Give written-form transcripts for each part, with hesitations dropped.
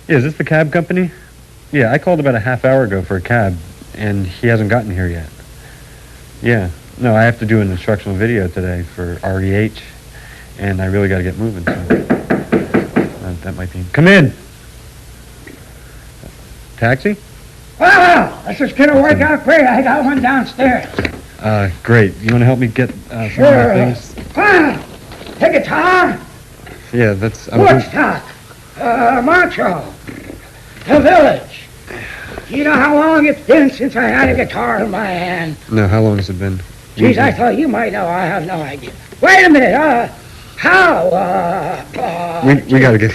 Yeah, is this the cab company? Yeah, I called about a half hour ago for a cab, and he hasn't gotten here yet. Yeah. No, I have to do an instructional video today for REH, and I really got to get moving. So that might be... Come in! Taxi? Well, this is going to work out great. I got one downstairs. Great. You want to help me get some of Sure. my things? The guitar, Yeah, that's... Woodstock, Marcho, the village. You know how long it's been since I had a guitar in my hand? No, how long has it been? Geez, I thought you might know. I have no idea. Wait a minute. Howe, We got to get...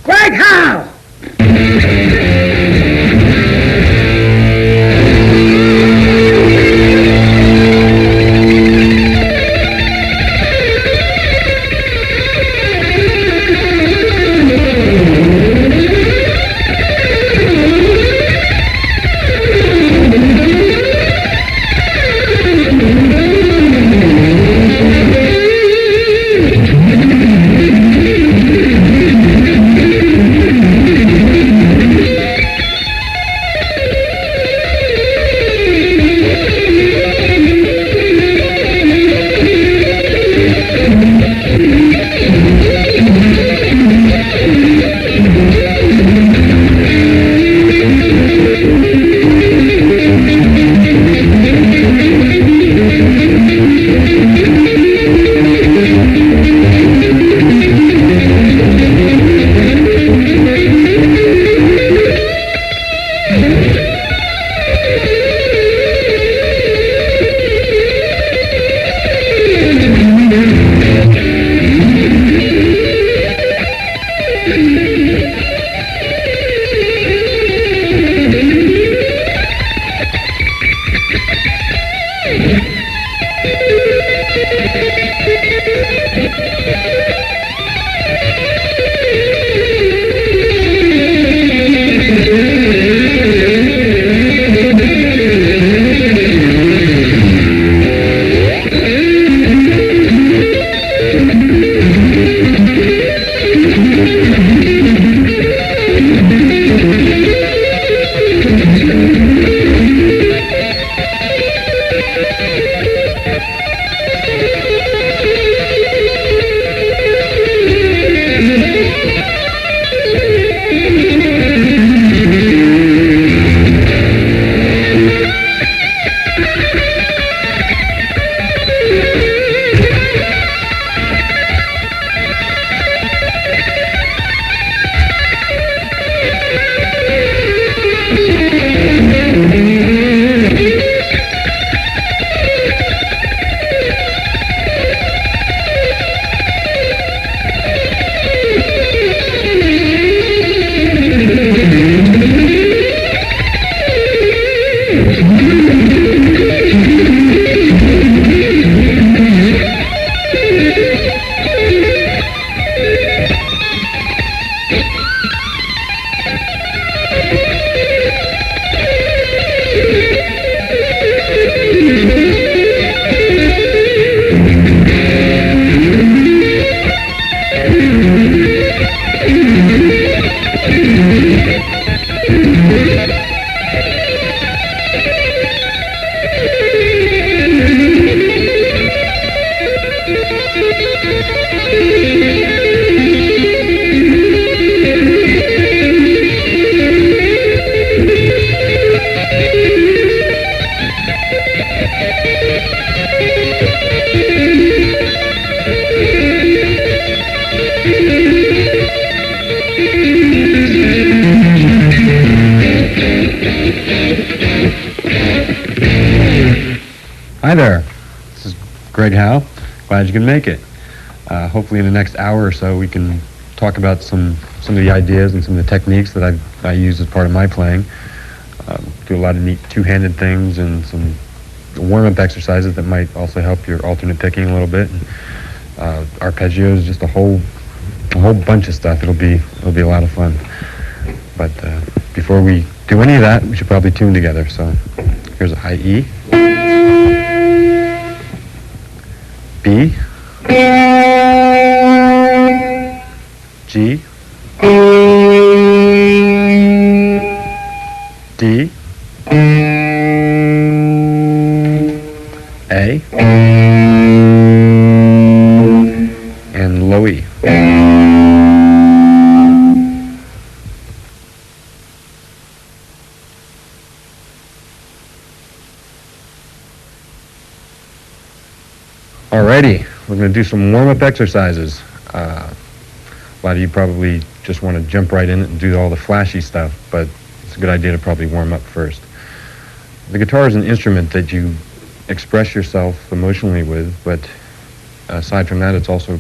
Greg Howe! Hi there. This is Greg Howe. Glad you can make it. Hopefully in the next hour or so we can talk about some of the ideas and some of the techniques that I use as part of my playing. Do a lot of neat two-handed things and some warm-up exercises that might also help your alternate picking a little bit. Arpeggios, just a whole bunch of stuff. It'll be a lot of fun. But before we do any of that, we should probably tune together. So here's a high E, B, G, D, A, and low E. Alrighty, we're going to do some warm-up exercises. A lot of you probably just want to jump right in and do all the flashy stuff, but it's a good idea to probably warm up first. The guitar is an instrument that you express yourself emotionally with, but aside from that, it's also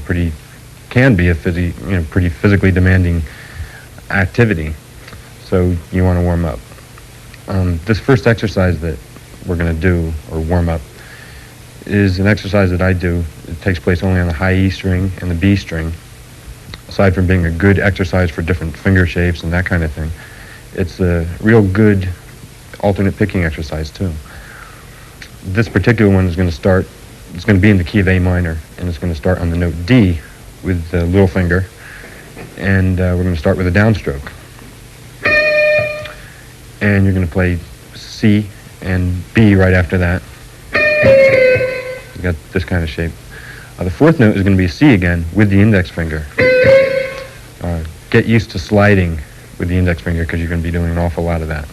can be a pretty physically demanding activity. So you want to warm up. This first exercise that we're going to do, or warm up, is an exercise that I do. It takes place only on the high E string and the B string. Aside from being a good exercise for different finger shapes and that kind of thing, it's a real good alternate picking exercise too. This particular one is going to be in the key of A minor, and it's going to start on the note D with the little finger, and we're going to start with a downstroke. And you're going to play C and B right after that. You got this kind of shape. The fourth note is going to be C again with the index finger. Get used to sliding with the index finger because you're going to be doing an awful lot of that.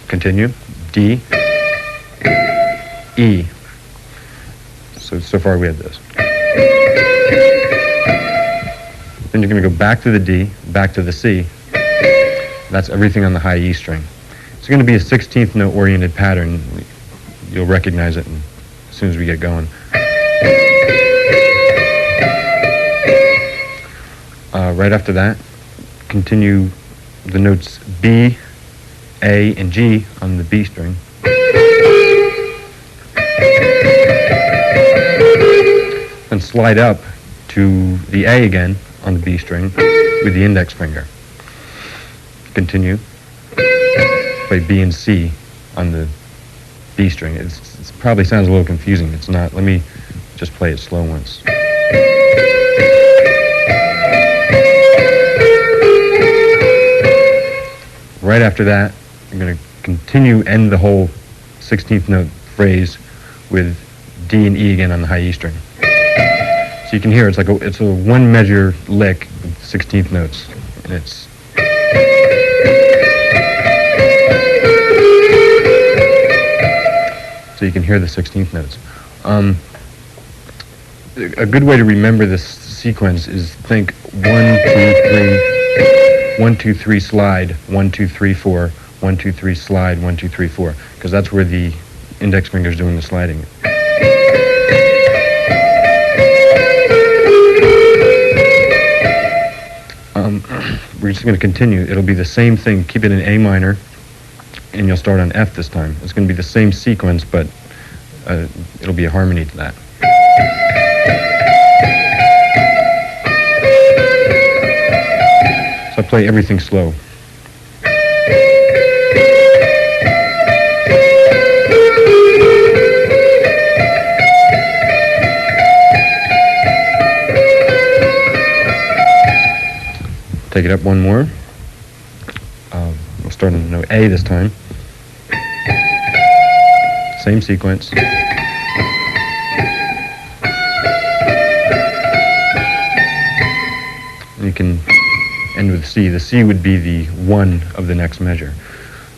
Continue. D, E. So far we have this. Then you're going to go back to the D, back to the C. That's everything on the high E string. It's going to be a 16th note oriented pattern. You'll recognize it as soon as we get going. Right after that, continue the notes B, A, and G on the B string. Then slide up to the A again on the B string with the index finger. Continue. Play B and C on the B string. It probably sounds a little confusing. It's not. Let me just play it slow once. Right after that, I'm going to end the whole 16th note phrase with D and E again on the high E string. So you can hear it's a one measure lick with 16th notes, and it's. So you can hear the 16th notes. A good way to remember this sequence is think 1, 2, 3. 1, 2, 3, slide, 1, 2, 3, 4, 1, 2, 3, slide, 1, 2, 3, 4, because that's where the index finger is doing the sliding. We're just going to continue. It'll be the same thing. Keep it in A minor, and you'll start on F this time. It's going to be the same sequence, but it'll be a harmony to that. So I play everything slow. Take it up one more. We'll start on note A this time. Same sequence. And you can end with C. The C would be the 1 of the next measure.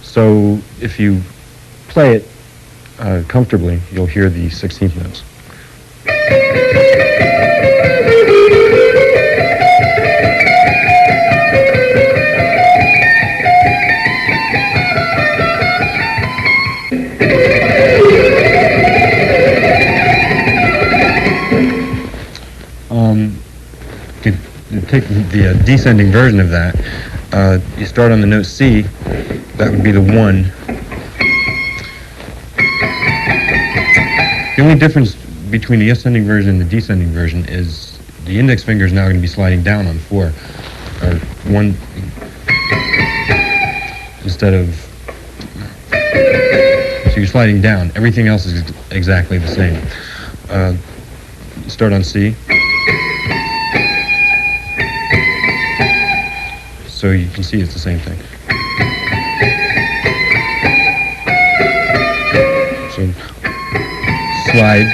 So if you play it comfortably, you'll hear the 16th notes. To take the descending version of that, you start on the note C. That would be the 1. The only difference between the ascending version and the descending version is the index finger is now going to be sliding down on 4, or 1, instead of. So you're sliding down. Everything else is exactly the same. Start on C. So you can see it's the same thing. So slide.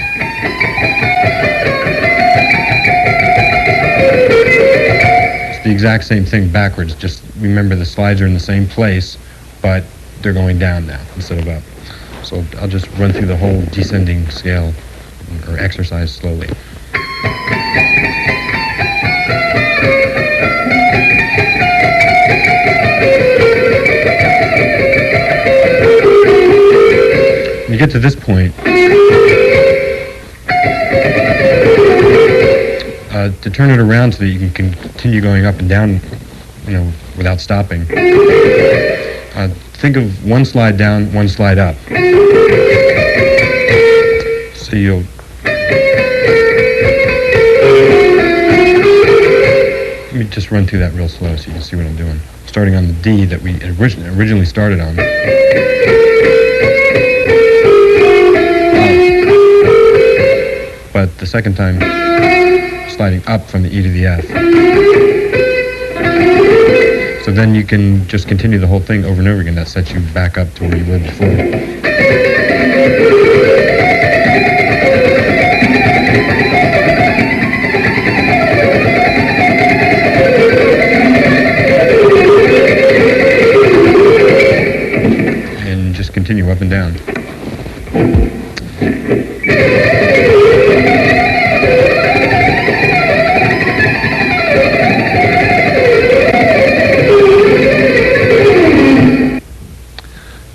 It's the exact same thing backwards. Just remember the slides are in the same place, but they're going down now instead of up. So I'll just run through the whole descending scale or exercise slowly. When you get to this point, to turn it around so that you can continue going up and down, without stopping, think of one slide down, one slide up. So you'll let me just run through that real slow so you can see what I'm doing. Starting on the D that we originally started on. But the second time, sliding up from the E to the F. So then you can just continue the whole thing over and over again. That sets you back up to where you were before. And just continue up and down.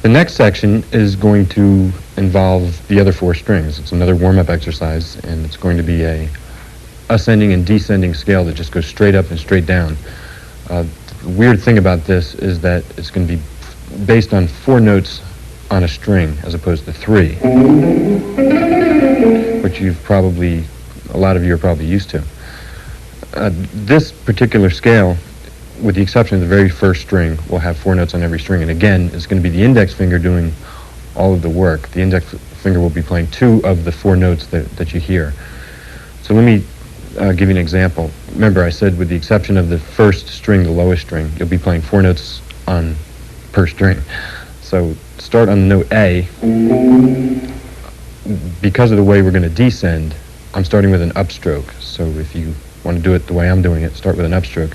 The next section is going to involve the other four strings. It's another warm-up exercise, and it's going to be a ascending and descending scale that just goes straight up and straight down. The weird thing about this is that it's going to be based on 4 notes on a string as opposed to 3, which a lot of you are probably used to. This particular scale, with the exception of the very first string, will have 4 notes on every string. And again, it's going to be the index finger doing all of the work. The index finger will be playing 2 of the 4 notes that you hear. So let me give you an example. Remember, I said with the exception of the first string, the lowest string, you'll be playing 4 notes per string. So start on the note A. Because of the way we're going to descend, I'm starting with an upstroke. So if you want to do it the way I'm doing it, start with an upstroke.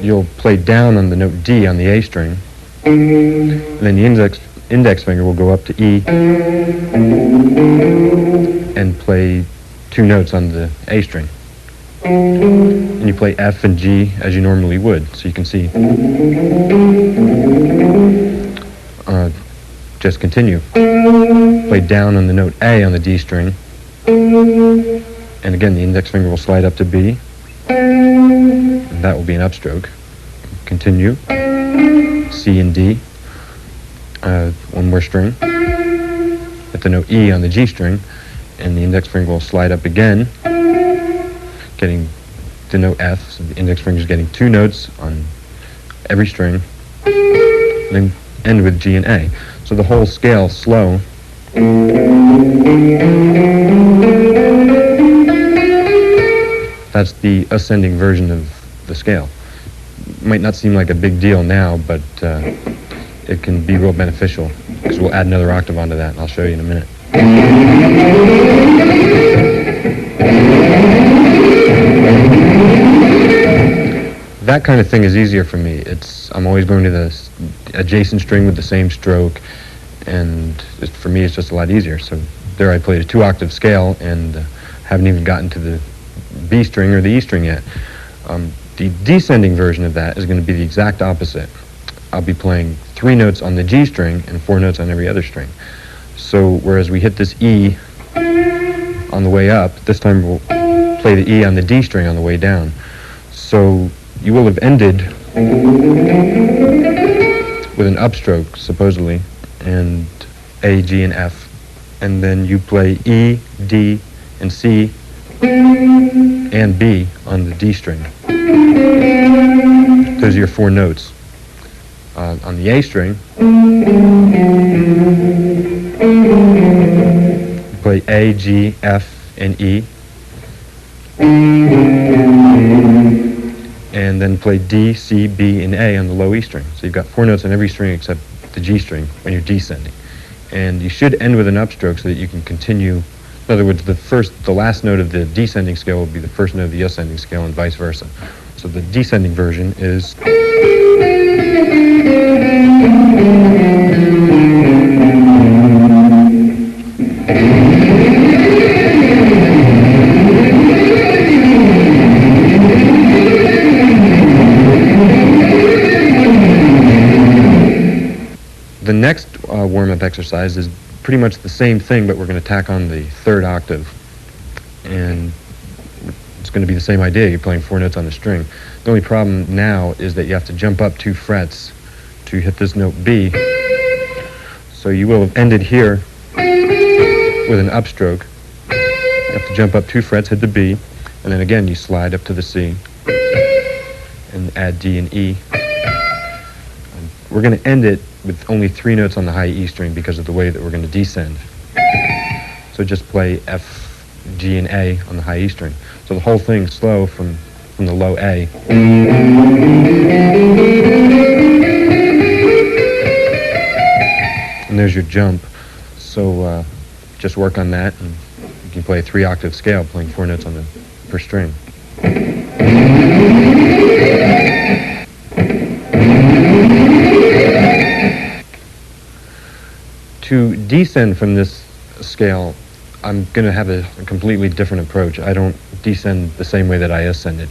You'll play down on the note D on the A string, and then the index finger will go up to E and play 2 notes on the A string. And you play F and G as you normally would, so you can see. Just continue. Play down on the note A on the D string, and again the index finger will slide up to B. And that will be an upstroke. Continue. C and D. 1 more string. At the note E on the G string, and the index finger will slide up again, getting the note F. So the index finger is getting 2 notes on every string, and then end with G and A. So the whole scale slow. That's the ascending version of the scale. Might not seem like a big deal now, but it can be real beneficial, because we'll add another octave onto that, and I'll show you in a minute. That kind of thing is easier for me. I'm always going to the adjacent string with the same stroke, and for me it's just a lot easier. So there I played a 2-octave scale and haven't even gotten to the B string or the E string yet. The descending version of that is going to be the exact opposite. I'll be playing 3 notes on the G string and 4 notes on every other string. So whereas we hit this E on the way up, this time we'll play the E on the D string on the way down. So you will have ended with an upstroke, supposedly, and A, G, and F. And then you play E, D, and C, and B on the D string. Those are your 4 notes. On the A string, you play A, G, F, and E. and then play D, C, B, and A on the low E string. So you've got 4 notes on every string except the G string when you're descending. And you should end with an upstroke so that you can continue. In other words, the last note of the descending scale will be the first note of the ascending scale and vice versa. So the descending version is... The next warm-up exercise is pretty much the same thing, but we're going to tack on the third octave. And it's going to be the same idea. You're playing 4 notes on the string. The only problem now is that you have to jump up 2 frets to hit this note B. So you will have ended here with an upstroke. You have to jump up 2 frets, hit the B, and then again you slide up to the C and add D and E. We're going to end it with only 3 notes on the high E string because of the way that we're going to descend. So just play F, G, and A on the high E string. So the whole thing slow from the low A. And there's your jump. So just work on that, and you can play a 3-octave scale playing 4 notes on the per string. To descend from this scale, I'm going to have a completely different approach. I don't descend the same way that I ascended.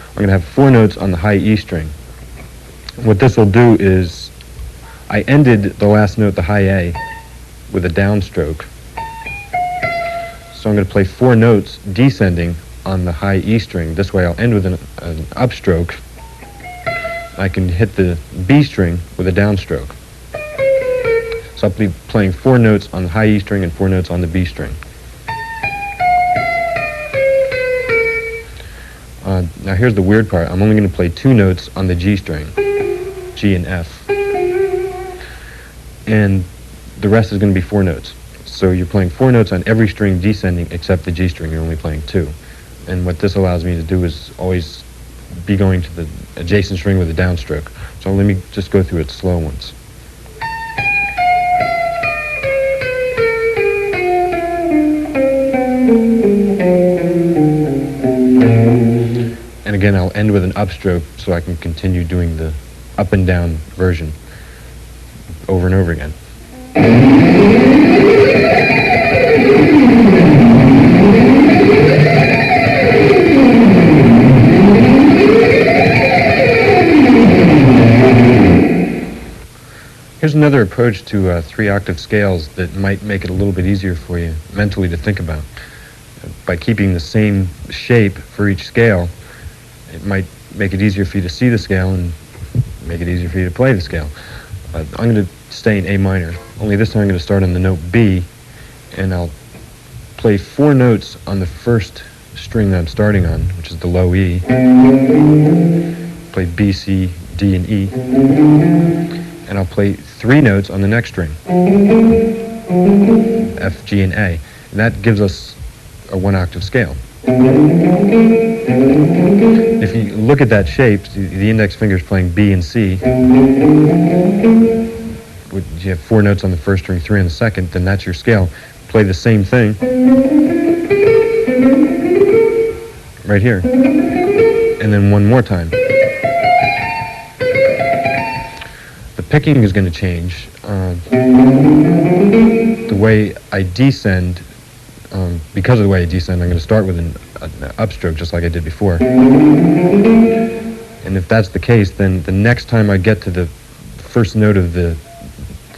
I'm going to have 4 notes on the high E string. What this will do is, I ended the last note, the high A, with a downstroke. So I'm going to play 4 notes descending on the high E string. This way I'll end with an upstroke. I can hit the B string with a downstroke. So I'll be playing 4 notes on the high E string and 4 notes on the B string. Now here's the weird part. I'm only going to play 2 notes on the G string, G and F. And the rest is going to be 4 notes. So you're playing 4 notes on every string descending except the G string. You're only playing 2. And what this allows me to do is always be going to the adjacent string with a downstroke. So let me just go through it slow once. And again, I'll end with an upstroke so I can continue doing the up and down version over and over again. Here's another approach to 3-octave scales that might make it a little bit easier for you mentally to think about. By keeping the same shape for each scale, it might make it easier for you to see the scale and make it easier for you to play the scale. I'm going to stay in A minor, only this time I'm going to start on the note B, and I'll play 4 notes on the first string that I'm starting on, which is the low E. Play B, C, D, and E. And I'll play 3 notes on the next string, F, G, and A. And that gives us a 1-octave scale. If you look at that shape, the index finger is playing B and C. You have 4 notes on the first string, 3 on the second, then that's your scale. Play the same thing right here. And then one more time. The picking is going to change. The way I descend, because of the way I descend, I'm going to start with an upstroke just like I did before. And if that's the case, then the next time I get to the first note of the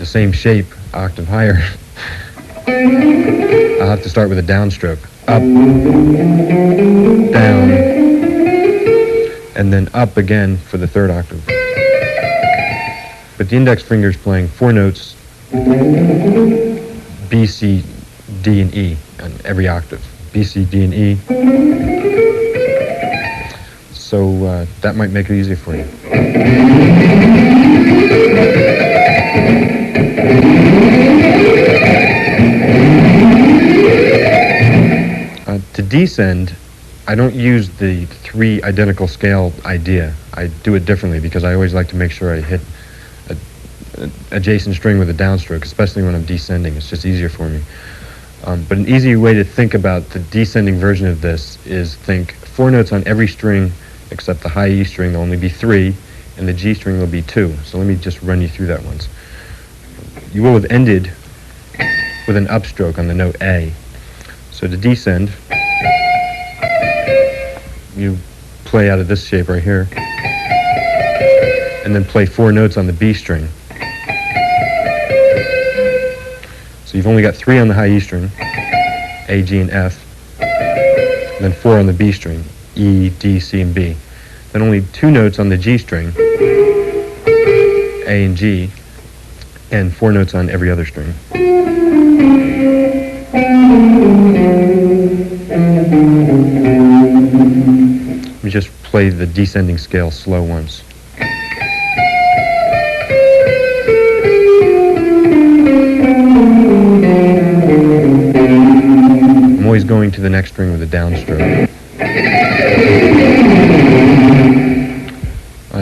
same shape, octave higher, I'll have to start with a downstroke. Up, down, and then up again for the 3rd octave. But the index finger is playing 4 notes, B, C, D, and E on every octave. B, C, D, and E. So that might make it easier for you. To descend, I don't use the 3 identical scale idea. I do it differently because I always like to make sure I hit a adjacent string with a downstroke, especially when I'm descending. It's just easier for me. But an easy way to think about the descending version of this is think 4 notes on every string except the high E string. There'll only be 3, and the G string will be 2. So let me just run you through that once. You will have ended with an upstroke on the note A. So to descend, you play out of this shape right here, and then play 4 notes on the B string. So you've only got 3 on the high E string, A, G, and F, and then 4 on the B string, E, D, C, and B. Then only 2 notes on the G string, A and G, and 4 notes on every other string. Let me just play the descending scale slow once. I'm always going to the next string with a downstroke.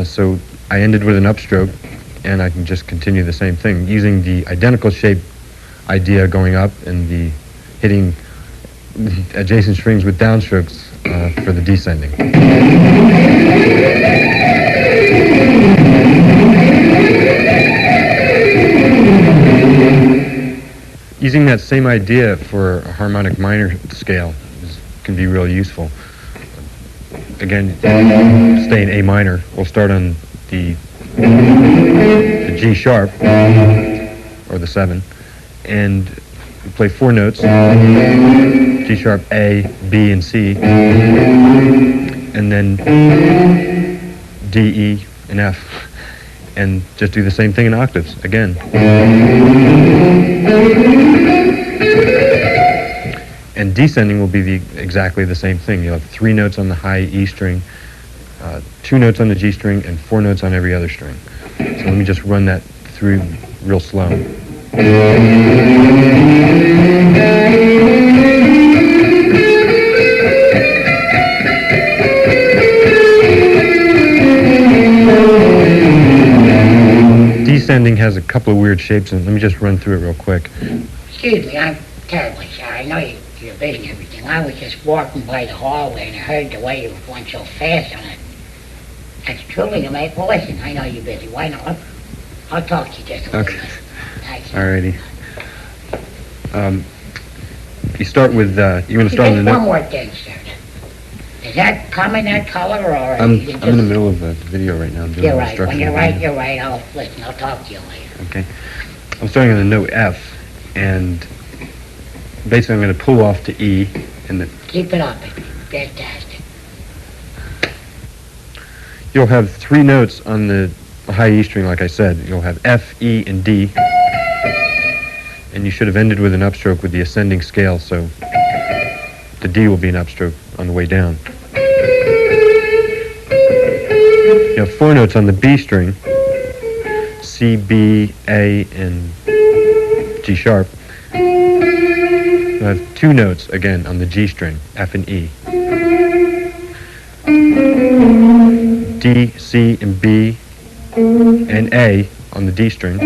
So I ended with an upstroke, and I can just continue the same thing using the identical shape idea going up and the hitting the adjacent strings with downstrokes for the descending. Using that same idea for a harmonic minor scale can be really useful. Again, stay in A minor. We'll start on the G sharp, or the 7, and we play 4 notes, G sharp, A, B, and C, and then D, E, and F, and just do the same thing in octaves, again. And descending will be exactly the same thing. You'll have 3 notes on the high E string, 2 notes on the G string, and 4 notes on every other string. So let me just run that through real slow. Descending has a couple of weird shapes, and let me just run through it real quick. Excuse me, I'm terribly sorry. I know you're busy and everything. I was just walking by the hallway and I heard the way you were going so fast on it. That's truly amazing. Well, listen, I know you're busy. Why not? I'll talk to you just a little bit. Alrighty. You start with, you're going to start on the Just one note. more thing, sir. Does that come in that color, or I'm you in the middle of a video right now. I'm doing You're an right. When instructional you're right, video. you're right. I'll listen. I'll talk to you later. Okay. I'm starting on the note F, and basically I'm going to pull off to E, and then Keep it up. It's fantastic. you'll have 3 notes on the high E string, like I said. You'll have F, E, and D, and you should have ended with an upstroke with the ascending scale, so the D will be an upstroke on the way down. You have 4 notes on the B string, C, B, A, and G sharp. You have 2 notes, again, on the G string, F and E. D, C, and B, and A on the D string.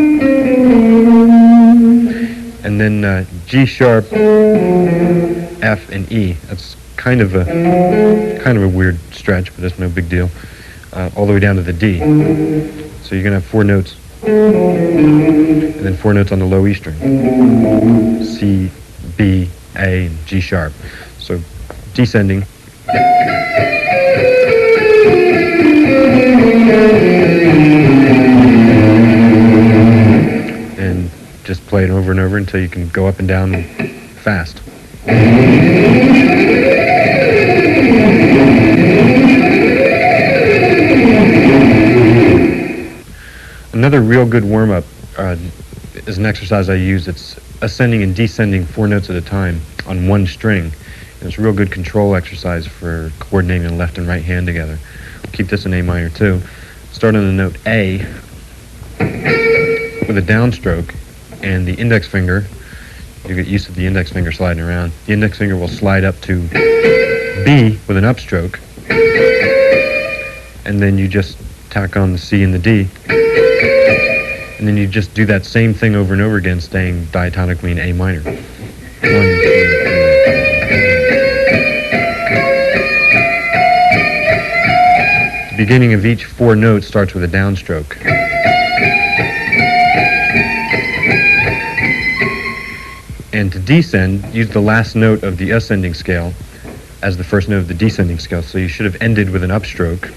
And then G sharp, F, and E. That's kind of a weird stretch, but it's no big deal. All the way down to the D. So you're going to have 4 notes, and then 4 notes on the low E string. C, B, A, and G sharp. So descending. And just play it over and over until you can go up and down fast. Another real good warm-up is an exercise I use. It's ascending and descending 4 notes at a time on one string. And it's a real good control exercise for coordinating the left and right hand together. We'll keep this in A minor too. Start on the note A with a downstroke, and the index finger, you get used to the index finger sliding around. The index finger will slide up to B, B with an upstroke, and then you just tack on the C and the D, and then you just do that same thing over and over again, staying diatonically in A minor. 1, 2, 3. The beginning of each 4 notes starts with a downstroke. And to descend, use the last note of the ascending scale as the first note of the descending scale. So you should have ended with an upstroke.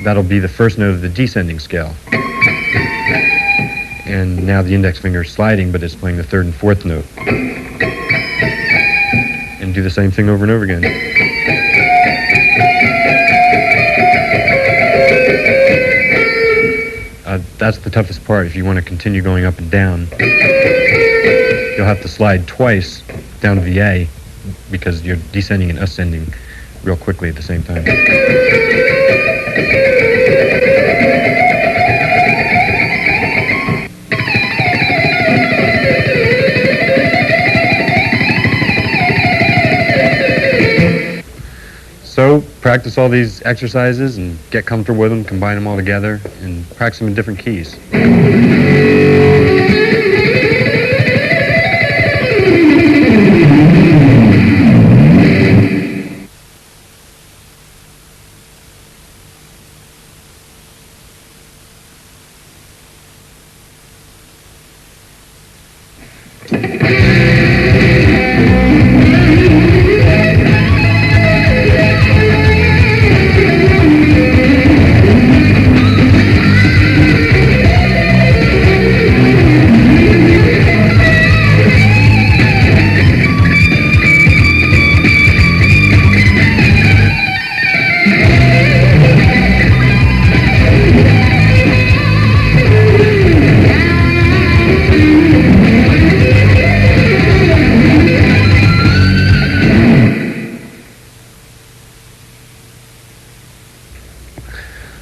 That'll be the first note of the descending scale. And now the index finger is sliding, but it's playing the 3rd and 4th note. And do the same thing over and over again. That's the toughest part. If you want to continue going up and down, you'll have to slide twice down to the A, because you're descending and ascending real quickly at the same time. So practice all these exercises and get comfortable with them, combine them all together, and practice them in different keys.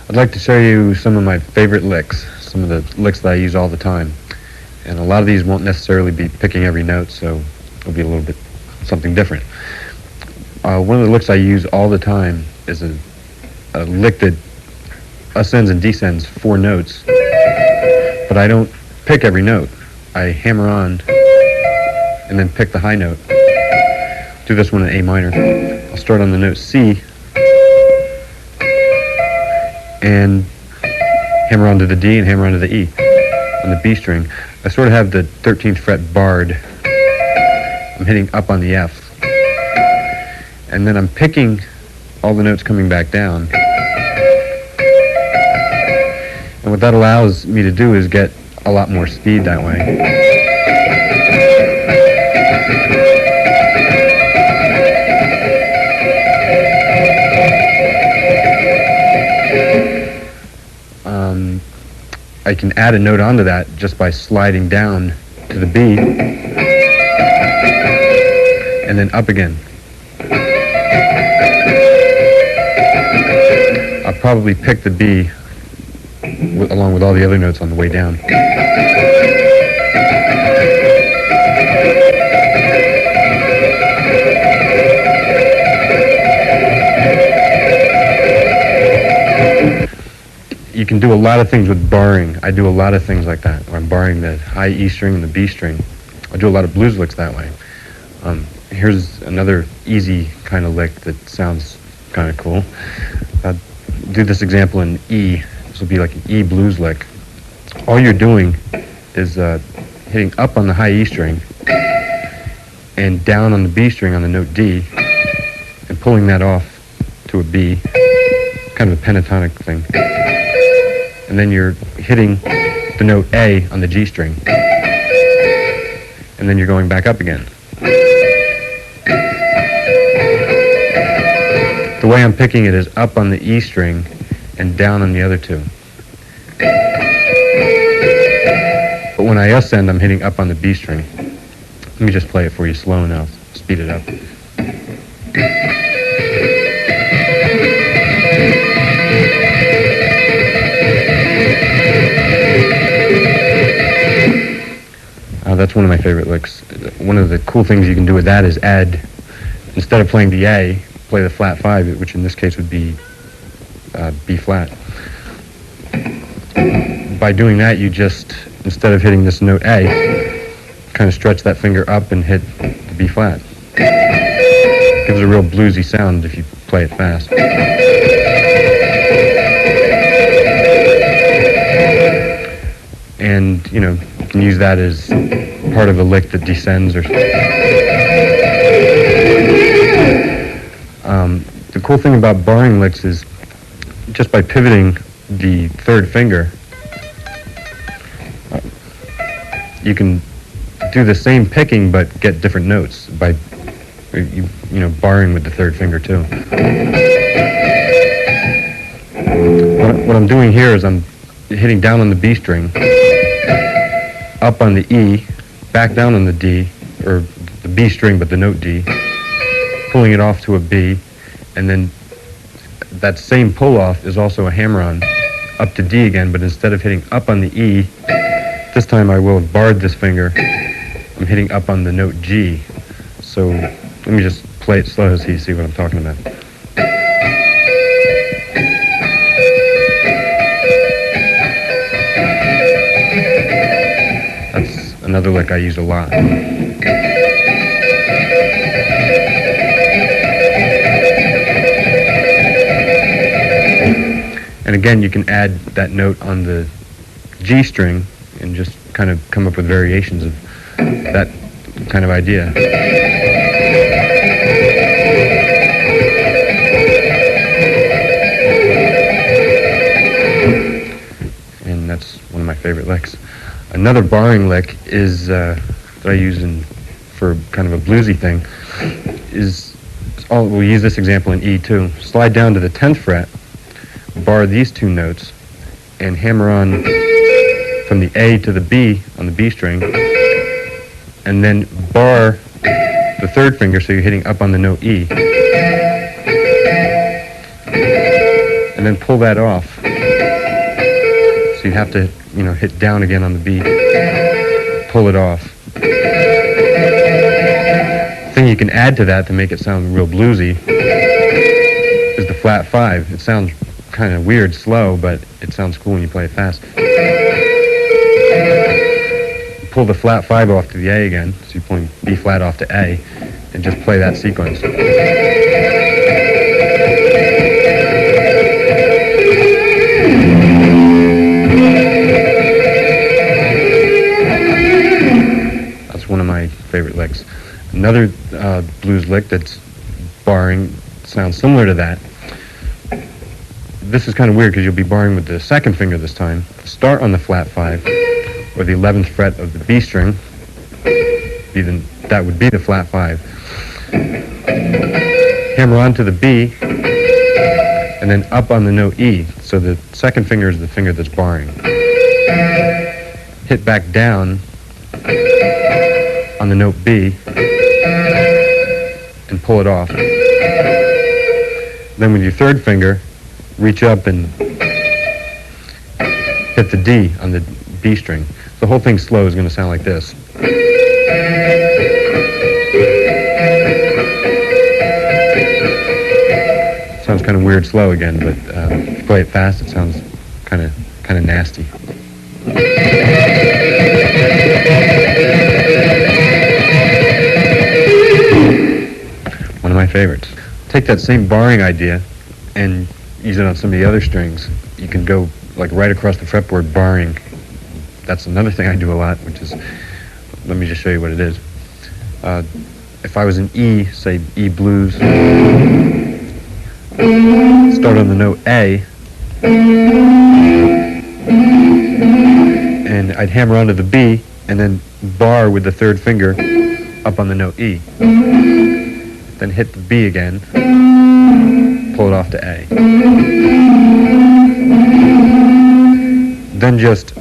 I'd like to show you some of my favorite licks, some of the licks that I use all the time. And a lot of these won't necessarily be picking every note, so it'll be a little bit something different. One of the licks I use all the time is a lick that ascends and descends 4 notes, but I don't pick every note. I hammer on and then pick the high note. Do this one in A minor. I'll start on the note C and hammer onto the D and hammer onto the E on the B string. I sort of have the 13th fret barred. I'm hitting up on the F. And then I'm picking all the notes coming back down. And what that allows me to do is get a lot more speed that way. I can add a note onto that just by sliding down to the B and then up again. I'll probably pick the B along with all the other notes on the way down. You can do a lot of things with barring. I do a lot of things like that, where I'm barring the high E string and the B string. I do a lot of blues licks that way. Here's another easy kind of lick that sounds kind of cool. I'll do this example in E. This will be like an E blues lick. All you're doing is hitting up on the high E string and down on the B string on the note D and pulling that off to a B, kind of a pentatonic thing. And then you're hitting the note A on the G string. And then you're going back up again. The way I'm picking it is up on the E string and down on the other two. But when I ascend, I'm hitting up on the B string. Let me just play it for you slow and I'll speed it up. That's one of my favorite licks. One of the cool things you can do with that is add instead of playing the A, play the flat 5, which in this case would be B flat. By doing that, you just, instead of hitting this note A, kind of stretch that finger up and hit the B flat. Gives a real bluesy sound if you play it fast. And, you know, you can use that as part of a lick that descends or the cool thing about barring licks is just by pivoting the third finger, you can do the same picking but get different notes by you know, barring with the third finger too. What I'm doing here is I'm hitting down on the B string, up on the E, back down on the D, or the B string but the note D, pulling it off to a B, and then that same pull off is also a hammer-on up to D again, but instead of hitting up on the E, this time I will have barred this finger. I'm hitting up on the note G. So let me just play it slow so you see what I'm talking about. That's another lick I use a lot. And again, you can add that note on the G string and just kind of come up with variations of that kind of idea. And that's one of my favorite licks. Another barring lick is that I use for kind of a bluesy thing we'll use this example in E too. Slide down to the 10th fret, bar these two notes, and hammer on from the A to the B on the B string, and then bar the third finger so you're hitting up on the note E. And then pull that off. So you'd have to, you know, hit down again on the B, pull it off. The thing you can add to that to make it sound real bluesy is the flat 5. It sounds kind of weird, slow, but it sounds cool when you play it fast. Pull the flat 5 off to the A again, so you're pulling B flat off to A, and just play that sequence. That's one of my favorite licks. Another blues lick that's barring sounds similar to that. This is kind of weird because you'll be barring with the second finger this time. Start on the flat 5, or the 11th fret of the B string. That would be the flat 5. Hammer on to the B, and then up on the note E. So the second finger is the finger that's barring. Hit back down on the note B, and pull it off. Then with your third finger, reach up and hit the D on the B string. The whole thing slow is going to sound like this. Sounds kind of weird slow again, but if you play it fast, it sounds kind of nasty. One of my favorites. Take that same barring idea and use it on some of the other strings. You can go like right across the fretboard barring. That's another thing I do a lot, which is, let me just show you what it is. If I was in E, say E blues, start on the note A, and I'd hammer onto the B, and then bar with the third finger up on the note E. Then hit the B again, pull it off to A. Then just,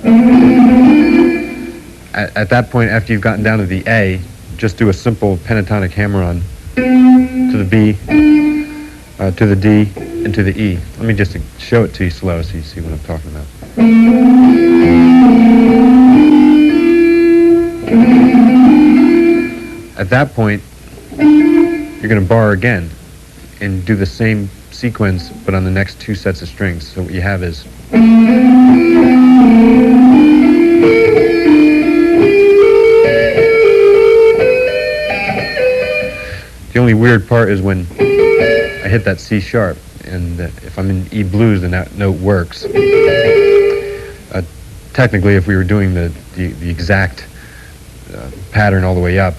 at that point, after you've gotten down to the A, just do a simple pentatonic hammer-on to the B, to the D, and to the E. Let me just show it to you slow so you see what I'm talking about. At that point, you're going to bar again and do the same sequence but on the next two sets of strings. So what you have is the only weird part is when I hit that C sharp, and if I'm in E blues, then that note works. Technically, if we were doing the exact pattern all the way up,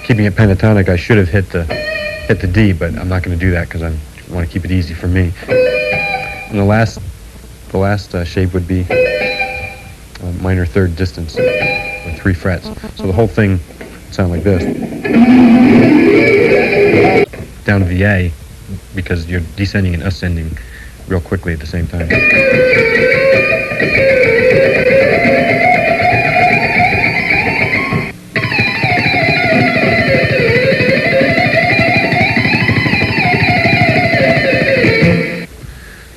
keeping it pentatonic, I should have hit the D, but I'm not going to do that because I want to keep it easy for me. And the last shape would be minor third distance with 3 frets. So the whole thing would sound like this. Down to the A, because you're descending and ascending real quickly at the same time.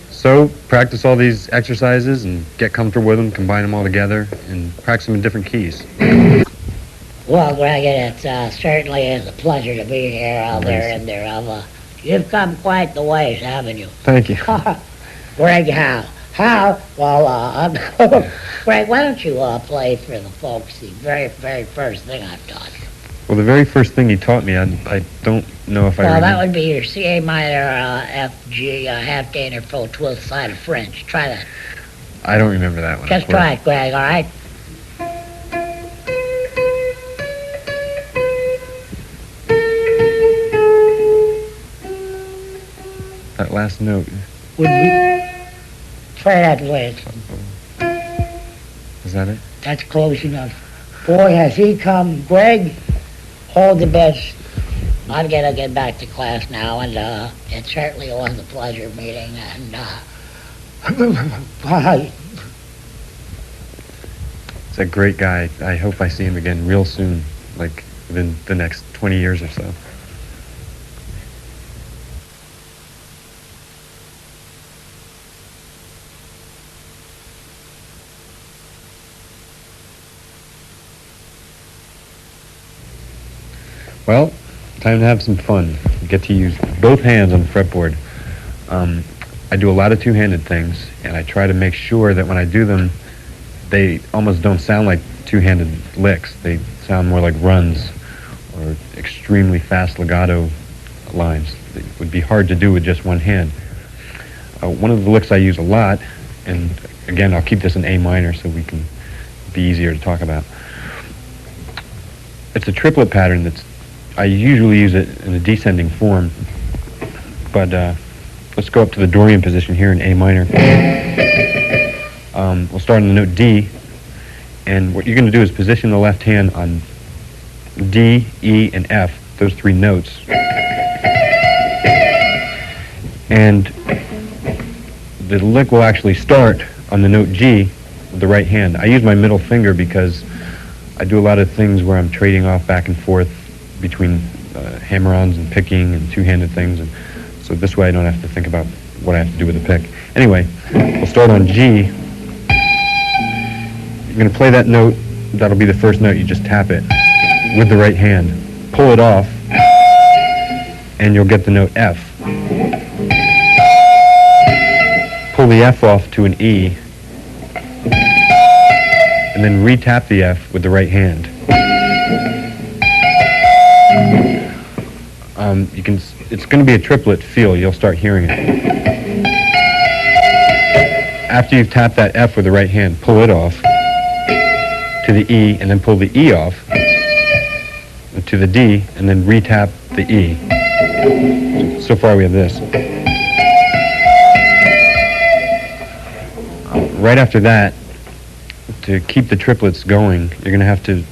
So practice all these exercises and get comfortable with them, combine them all together, and practice them in different keys. Well, Greg, it certainly is a pleasure to be here out there in there. You've come quite the ways, haven't you? Thank you. Greg Howe. Howe, well, Greg, why don't you play for the folks the very, very first thing I've taught you? Well, the very first thing he taught me, I don't know if I remember. Well, that would be your C, A minor, F, G, half gainer, full twelfth side of French. Try that. I don't remember that one. Just try it, Greg, all right? That last note. Would we try that way? Is that it? That's close enough. Boy, has he come. Greg, all the best. I'm going to get back to class now, and it certainly was a pleasure meeting, and bye. He's a great guy. I hope I see him again real soon, like within the next 20 years or so. Well, time to have some fun. Get to use both hands on the fretboard. I do a lot of two-handed things, and I try to make sure that when I do them, they almost don't sound like two-handed licks. They sound more like runs or extremely fast legato lines. It would be hard to do with just one hand. One of the licks I use a lot, and again, I'll keep this in A minor so we can be easier to talk about. It's a triplet pattern I usually use it in a descending form, but let's go up to the Dorian position here in A minor. We'll start on the note D, and what you're going to do is position the left hand on D, E, and F, those 3 notes. And the lick will actually start on the note G with the right hand. I use my middle finger because I do a lot of things where I'm trading off back and forth between hammer-ons and picking and two-handed things, and so this way I don't have to think about what I have to do with the pick. Anyway, we'll start on G. You're going to play that note. That'll be the first note. You just tap it with the right hand. Pull it off, and you'll get the note F. Pull the F off to an E, and then re-tap the F with the right hand. It's going to be a triplet feel. You'll start hearing it. After you've tapped that F with the right hand, pull it off to the E, and then pull the E off to the D, and then re-tap the E. So far we have this. Right after that, to keep the triplets going, you're going to have to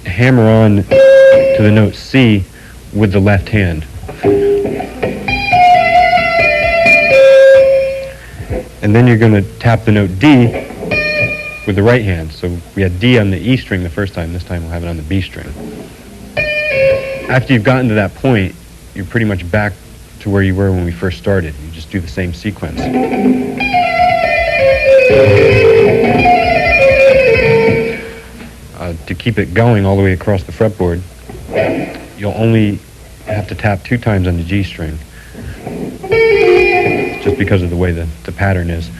hammer on to the note C with the left hand. And then you're going to tap the note D with the right hand. So we had D on the E string the first time. This time we'll have it on the B string. After you've gotten to that point, you're pretty much back to where you were when we first started. You just do the same sequence. To keep it going all the way across the fretboard, you'll only have to tap 2 times on the G string, just because of the way the pattern is.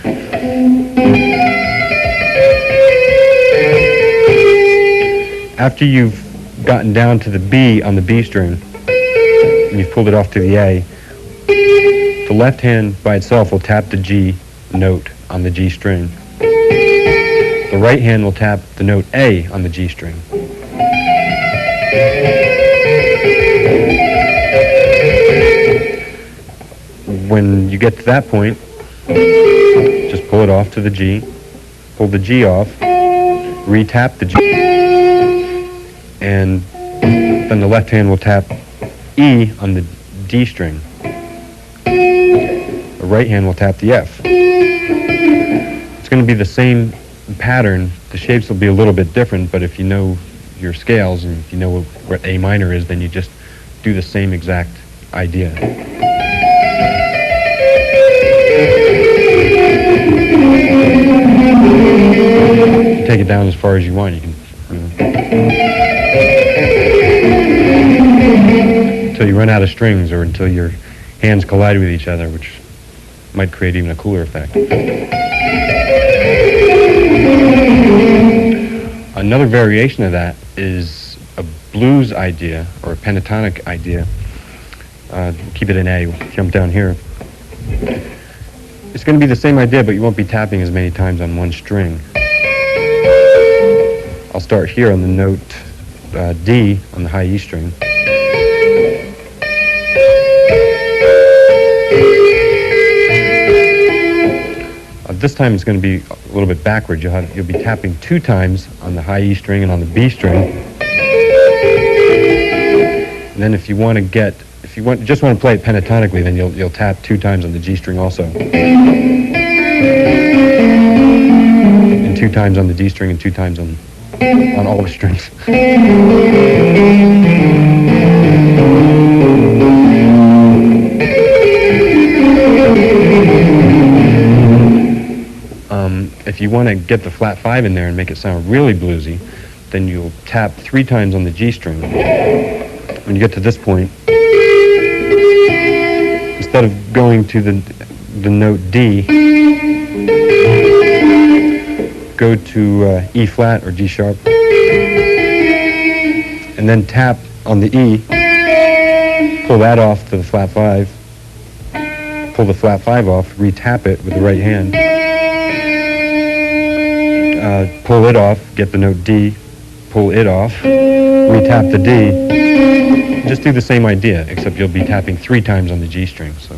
After you've gotten down to the B on the B string, and you've pulled it off to the A, the left hand by itself will tap the G note on the G string. The right hand will tap the note A on the G string. When you get to that point, just pull it off to the G, pull the G off, re-tap the G, and then the left hand will tap E on the D string. The right hand will tap the F. It's going to be the same pattern. The shapes will be a little bit different, but if you know your scales and if you know what A minor is, then you just do the same exact idea. Take it down as far as you want. You can, until you run out of strings or until your hands collide with each other, which might create even a cooler effect. Another variation of that is a blues idea or a pentatonic idea. Keep it in A. We'll jump down here. It's going to be the same idea, but you won't be tapping as many times on one string. I'll start here on the note D on the high E string. This time it's going to be a little bit backwards. You'll be tapping 2 times on the high E string and on the B string. And then if you just want to play it pentatonically, then you'll tap 2 times on the G string also. And 2 times on the D string and 2 times on all the strings. If you want to get the flat 5 in there and make it sound really bluesy, then you'll tap 3 times on the G string. When you get to this point, instead of going to the note D, go to E flat or G sharp, and then tap on the E, pull that off to the flat 5, pull the flat 5 off, re-tap it with the right hand, pull it off, get the note D, pull it off, re-tap the D. Just do the same idea, except you'll be tapping 3 times on the G string. So.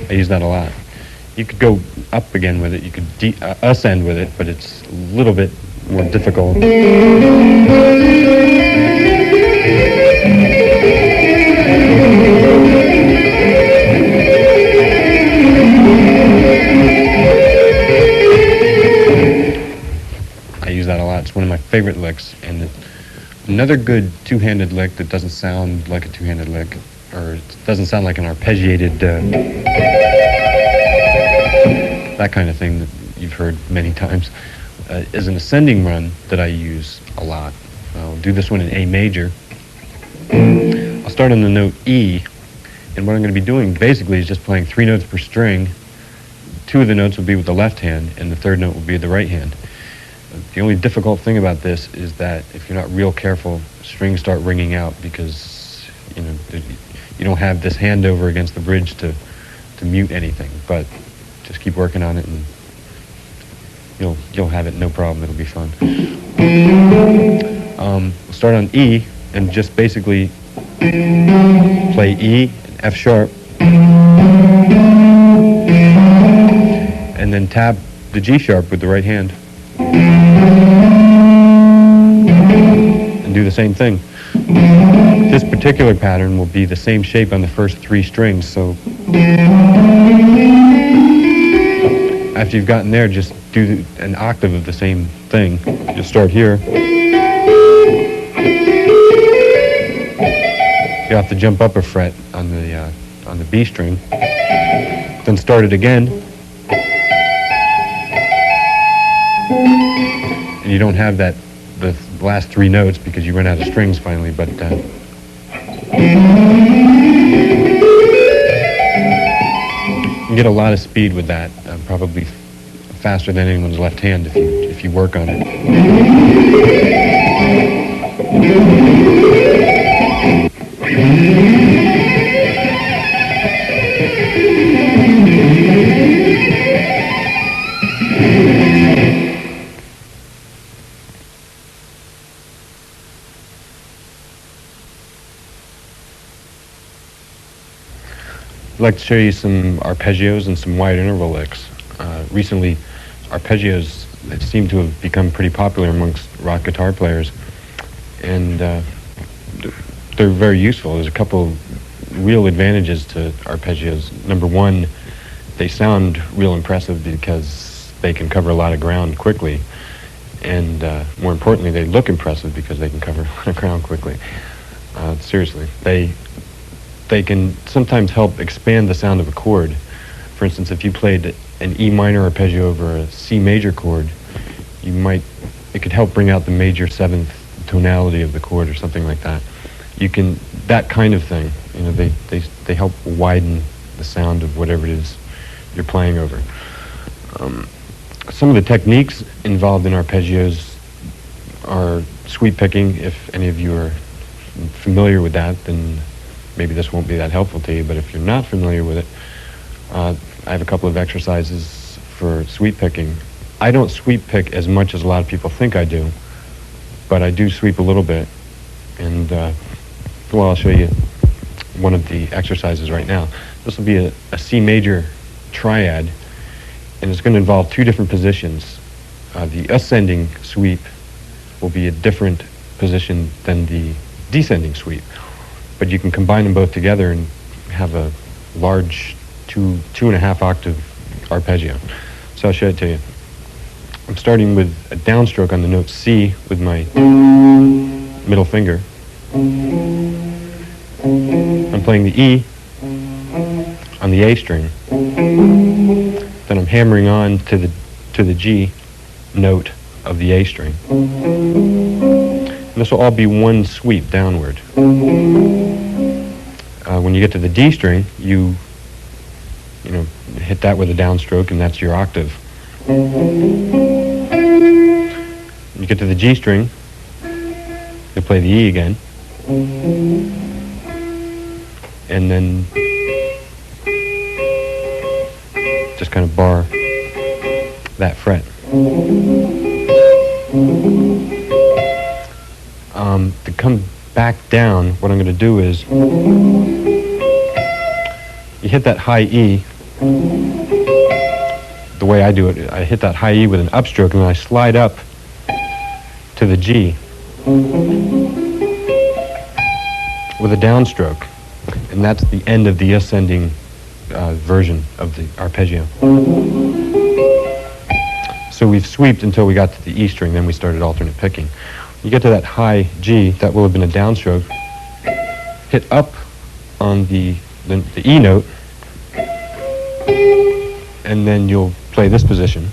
I use that a lot. You could go up again with it, you could ascend with it, but it's a little bit more difficult. It's one of my favorite licks, and another good two-handed lick that doesn't sound like a two-handed lick, or it doesn't sound like an arpeggiated, that kind of thing that you've heard many times, is an ascending run that I use a lot. I'll do this one in A major. I'll start on the note E, and what I'm going to be doing basically is just playing 3 notes per string. 2 of the notes will be with the left hand, and the 3rd note will be with the right hand. The only difficult thing about this is that if you're not real careful, strings start ringing out because you don't have this hand over against the bridge to mute anything. But just keep working on it, and you'll have it no problem. It'll be fun. We'll start on E and just basically play E and F sharp, and then tap the G sharp with the right hand. And do the same thing. This particular pattern will be the same shape on the first 3 strings, so after you've gotten there, just do an octave of the same thing. You'll start here. You have to jump up a fret on the B string. then start it again, and you don't have the last three notes because you run out of strings finally, but you can get a lot of speed with that, probably faster than anyone's left hand if you work on it. I'd like to show you some arpeggios and some wide interval licks. Recently, arpeggios seem to have become pretty popular amongst rock guitar players, and they're very useful. There's a couple real advantages to arpeggios. Number one, they sound real impressive because they can cover a lot of ground quickly, and more importantly, they look impressive because they can cover a lot of ground quickly. Seriously, they can sometimes help expand the sound of a chord. For instance, if you played an E minor arpeggio over a C major chord, it could help bring out the major seventh tonality of the chord or something like that. That kind of thing, they help widen the sound of whatever it is you're playing over. Some of the techniques involved in arpeggios are sweep picking. If any of you are familiar with that, then maybe this won't be that helpful to you, but if you're not familiar with it, I have a couple of exercises for sweep picking. I don't sweep pick as much as a lot of people think I do, but I do sweep a little bit, and I'll show you one of the exercises right now. This will be a C major triad, and it's going to involve two different positions. The ascending sweep will be a different position than the descending sweep, but you can combine them both together and have a large 2.5 octave arpeggio. So I'll show it to you. I'm starting with a downstroke on the note C with my middle finger. I'm playing the E on the A string. Then I'm hammering on to the G note of the A string. And this will all be one sweep downward. When you get to the D string, you hit that with a downstroke, and that's your octave. When you get to the G string, you play the E again, and then just kind of bar that fret. To come back down, what I'm going to do is you hit that high E. The way I do it, I hit that high E with an upstroke, and then I slide up to the G with a downstroke, and that's the end of the ascending version of the arpeggio. So we've sweeped until we got to the E string, then we started alternate picking. You get to that high G, that will have been a downstroke. Hit up on the E note, and then you'll play this position.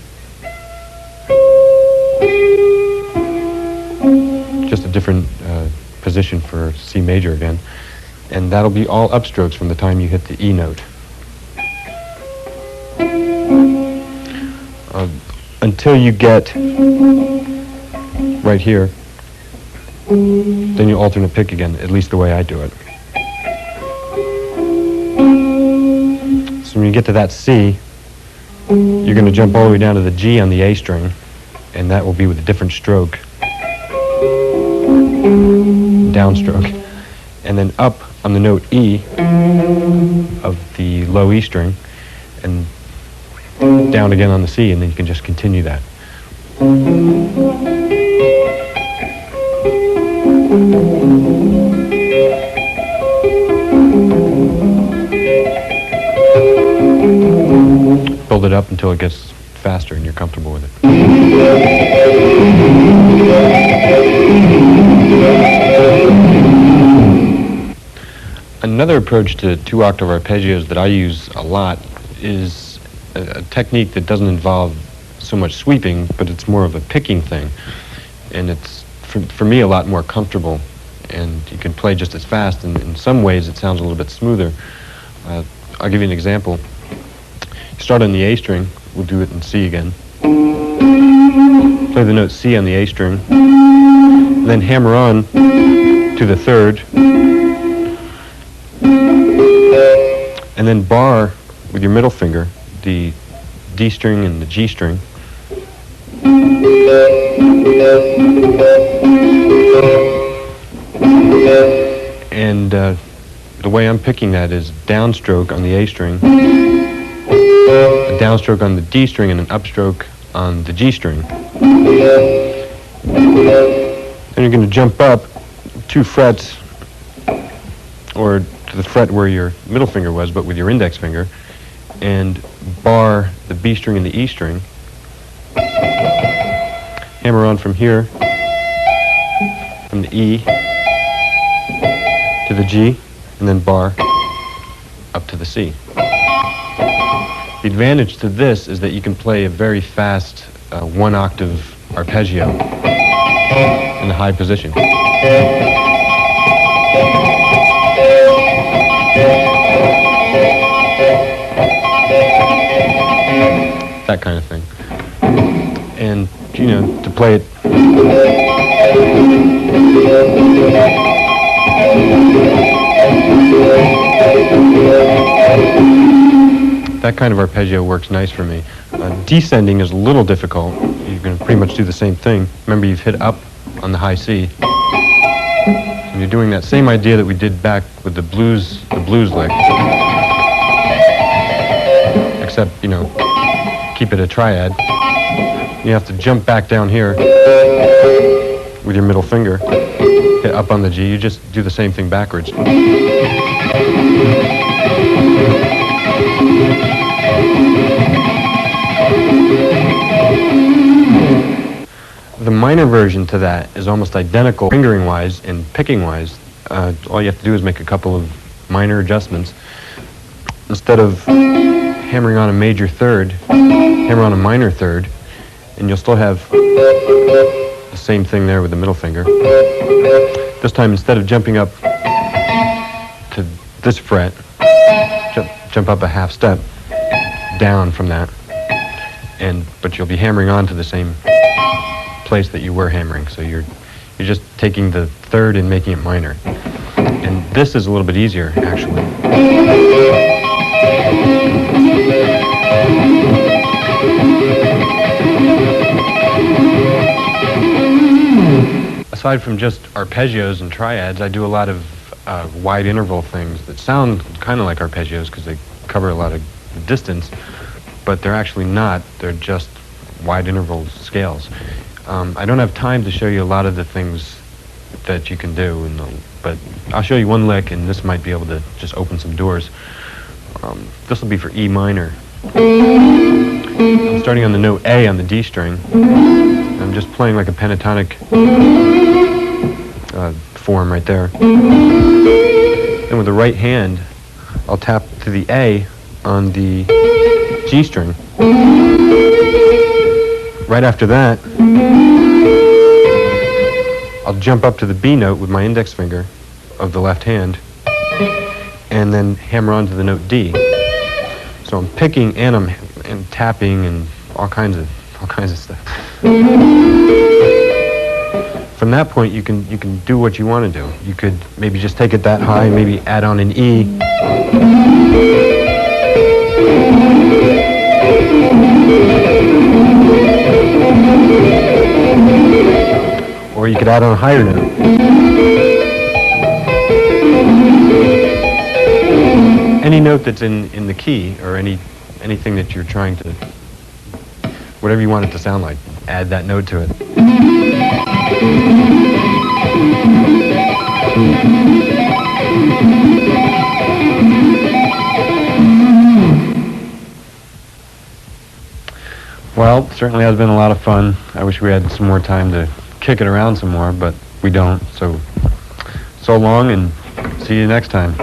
Just a different position for C major again. And that'll be all upstrokes from the time you hit the E note. Until you get right here, then you alternate pick again, at least the way I do it. So when you get to that C, you're going to jump all the way down to the G on the A string, and that will be with a different stroke, downstroke, and then up on the note E of the low E string, and down again on the C, and then you can just continue that. Build it up until it gets faster and you're comfortable with it. Another approach to two-octave arpeggios that I use a lot is a technique that doesn't involve so much sweeping, but it's more of a picking thing. And it's, for me, a lot more comfortable. And you can play just as fast, and in some ways it sounds a little bit smoother. I'll give you an example. You start on the A string. We'll do it in C again. Play the note C on the A string. Then hammer on to the third. And then bar with your middle finger the D string and the G string. And the way I'm picking that is downstroke on the A string, a downstroke on the D string, and an upstroke on the G string. Then you're going to jump up 2 frets, or to the fret where your middle finger was, but with your index finger, and bar the B string and the E string. Hammer on from here, from the E to the G, and then bar up to the C. The advantage to this is that you can play a very fast 1-octave arpeggio in the high position. That kind of thing. And, you know, to play it that kind of arpeggio works nice for me. Descending is a little difficult. You're going to pretty much do the same thing. Remember, you've hit up on the high C. And you're doing that same idea that we did back with the blues lick. Except, you know, keep it a triad. You have to jump back down here with your middle finger, hit up on the G. You just do the same thing backwards. The minor version to that is almost identical fingering-wise and picking-wise. All you have to do is make a couple of minor adjustments. Instead of hammering on a major third, hammer on a minor third, and you'll still have the same thing there with the middle finger. This time, instead of jumping up to this fret, jump up a half step down from that, but you'll be hammering on to the same place that you were hammering. So you're just taking the third and making it minor. And this is a little bit easier, actually. Aside from just arpeggios and triads, I do a lot of wide interval things that sound kind of like arpeggios because they cover a lot of distance, but they're actually not. They're just wide interval scales. I don't have time to show you a lot of the things that you can do, but I'll show you one lick, and this might be able to just open some doors. This will be for E minor. I'm starting on the note A on the D string. I'm just playing like a pentatonic form right there. Then with the right hand, I'll tap to the A on the G string. Right after that, I'll jump up to the B note with my index finger of the left hand, and then hammer on to the note D. So I'm picking and I'm tapping and all kinds of stuff. From that point, you can do what you want to do. You could maybe just take it that high, maybe add on an E. Or you could add on a higher note. Any note that's in the key, or anything that you're trying to, whatever you want it to sound like, add that note to it. Well, certainly has been a lot of fun. I wish we had some more time to kick it around some more, but we don't. So long, and see you next time.